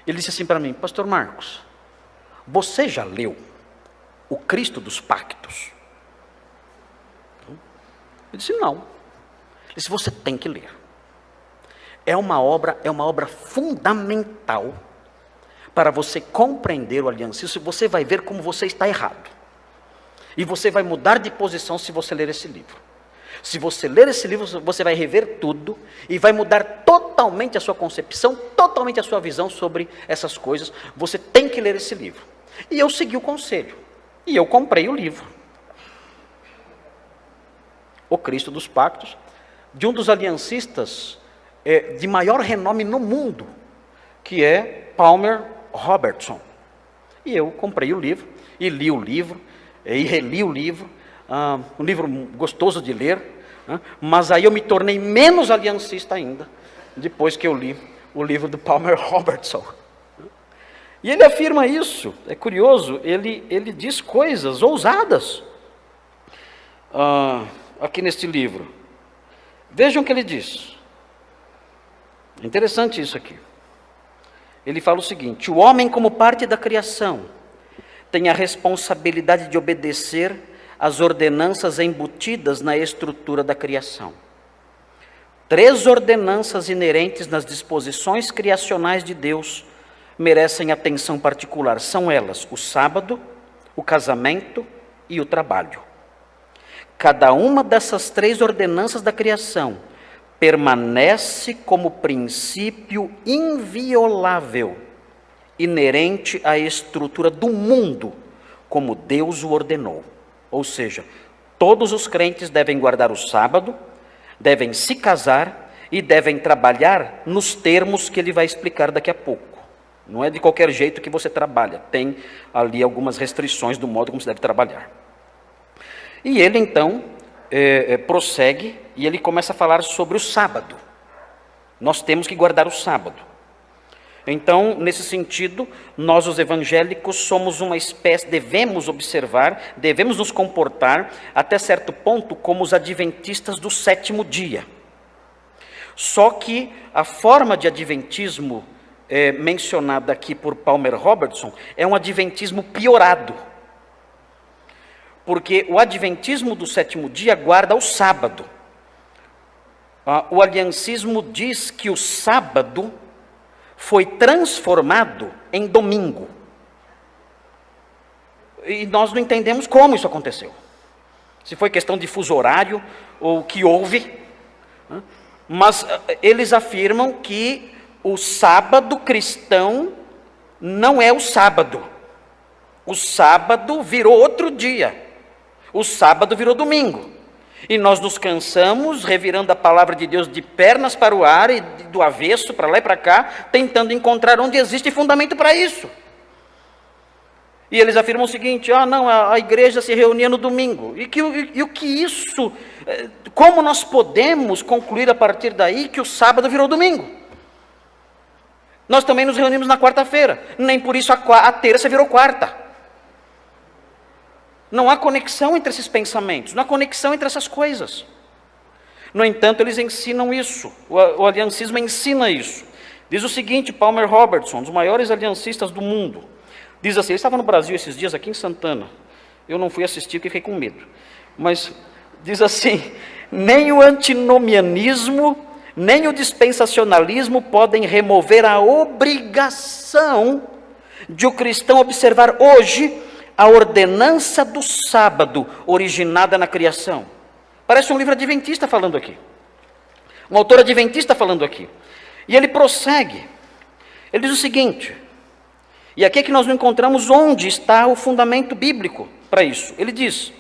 Ele disse assim para mim: pastor Marcos, você já leu o Cristo dos Pactos? Eu disse: não. Ele disse: você tem que ler. É uma obra fundamental para você compreender o aliancismo. Você vai ver como você está errado. E você vai mudar de posição se você ler esse livro. Se você ler esse livro, você vai rever tudo e vai mudar totalmente a sua concepção, totalmente a sua visão sobre essas coisas. Você tem que ler esse livro. E eu segui o conselho. E eu comprei o livro. O Cristo dos Pactos, de um dos aliancistas de maior renome no mundo, que é Palmer Robertson. E eu comprei o livro, e li o livro, e reli o livro, um livro gostoso de ler, mas aí eu me tornei menos aliancista ainda, depois que eu li o livro do Palmer Robertson. E ele afirma isso, é curioso, ele diz coisas ousadas aqui neste livro. Vejam o que ele diz. É interessante isso aqui. Ele fala o seguinte: o homem, como parte da criação, tem a responsabilidade de obedecer às ordenanças embutidas na estrutura da criação. 3 ordenanças inerentes nas disposições criacionais de Deus merecem atenção particular. São elas o sábado, o casamento e o trabalho. Cada uma dessas 3 ordenanças da criação permanece como princípio inviolável, inerente à estrutura do mundo, como Deus o ordenou. Ou seja, todos os crentes devem guardar o sábado, devem se casar e devem trabalhar nos termos que ele vai explicar daqui a pouco. Não é de qualquer jeito que você trabalha, tem ali algumas restrições do modo como se deve trabalhar. E ele então prossegue e ele começa a falar sobre o sábado. Nós temos que guardar o sábado. Então, nesse sentido, nós os evangélicos somos uma espécie, devemos observar, devemos nos comportar até certo ponto como os adventistas do 7º dia. Só que a forma de adventismo mencionada aqui por Palmer Robertson é um adventismo piorado. Porque o adventismo do 7º dia guarda o sábado. O aliancismo diz que o sábado foi transformado em domingo. E nós não entendemos como isso aconteceu. Se foi questão de fuso horário ou o que houve. Mas eles afirmam que o sábado cristão não é o sábado. O sábado virou outro dia. O sábado virou domingo. E nós nos cansamos, revirando a palavra de Deus de pernas para o ar e do avesso, para lá e para cá, tentando encontrar onde existe fundamento para isso. E eles afirmam o seguinte: não, a igreja se reunia no domingo. E o que isso, como nós podemos concluir a partir daí que o sábado virou domingo? Nós também nos reunimos na quarta-feira, nem por isso a terça virou quarta. Não há conexão entre esses pensamentos, não há conexão entre essas coisas. No entanto, eles ensinam isso, o aliancismo ensina isso. Diz o seguinte, Palmer Robertson, um dos maiores aliancistas do mundo, diz assim, ele estava no Brasil esses dias, aqui em Santana, eu não fui assistir porque fiquei com medo, mas diz assim: nem o antinomianismo, nem o dispensacionalismo podem remover a obrigação de o cristão observar hoje a ordenança do sábado originada na criação. Parece um livro adventista falando aqui. Um autor adventista falando aqui. E ele prossegue. Ele diz o seguinte, e aqui é que nós não encontramos onde está o fundamento bíblico para isso. Ele diz: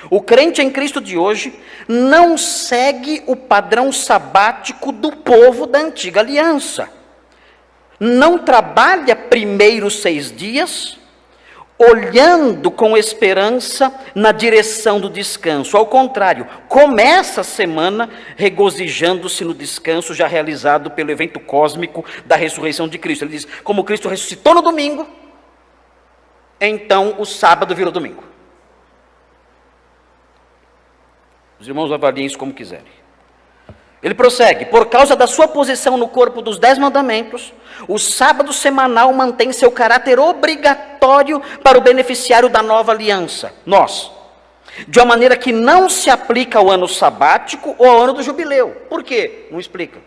o crente em Cristo de hoje não segue o padrão sabático do povo da antiga aliança. Não trabalha primeiros 6 dias, olhando com esperança na direção do descanso. Ao contrário, começa a semana regozijando-se no descanso já realizado pelo evento cósmico da ressurreição de Cristo. Ele diz, como Cristo ressuscitou no domingo, então o sábado virou domingo. Os irmãos avaliem isso como quiserem. Ele prossegue: por causa da sua posição no corpo dos 10 mandamentos, o sábado semanal mantém seu caráter obrigatório para o beneficiário da nova aliança, nós, de uma maneira que não se aplica ao ano sabático ou ao ano do jubileu. Por quê? Não explica.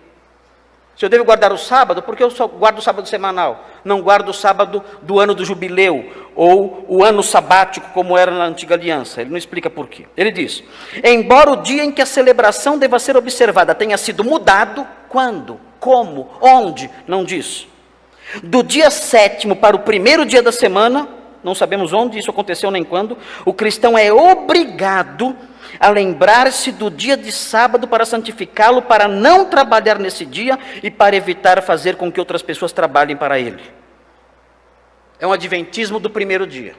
Se eu devo guardar o sábado, por que eu só guardo o sábado semanal? Não guardo o sábado do ano do jubileu, ou o ano sabático, como era na antiga aliança. Ele não explica por quê. Ele diz: embora o dia em que a celebração deva ser observada tenha sido mudado, quando, como, onde, não diz. Do dia 7º para o primeiro dia da semana, não sabemos onde isso aconteceu nem quando, o cristão é obrigado a lembrar-se do dia de sábado para santificá-lo, para não trabalhar nesse dia e para evitar fazer com que outras pessoas trabalhem para ele. É um adventismo do primeiro dia.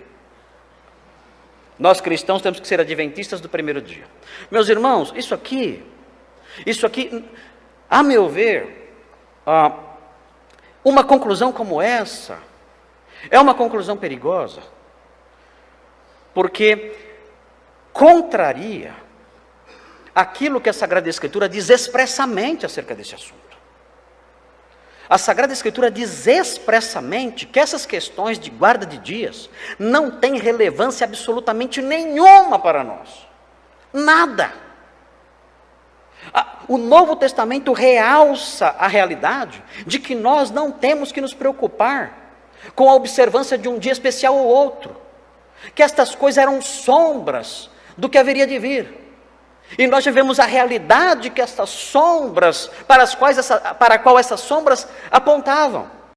Nós cristãos temos que ser adventistas do primeiro dia. Meus irmãos, isso aqui, a meu ver, uma conclusão como essa, é uma conclusão perigosa, porque contraria aquilo que a Sagrada Escritura diz expressamente acerca desse assunto. A Sagrada Escritura diz expressamente que essas questões de guarda de dias não têm relevância absolutamente nenhuma para nós. Nada. O Novo Testamento realça a realidade de que nós não temos que nos preocupar com a observância de um dia especial ou outro, que estas coisas eram sombras do que haveria de vir, e nós vivemos a realidade que estas sombras, para a qual essas sombras apontavam.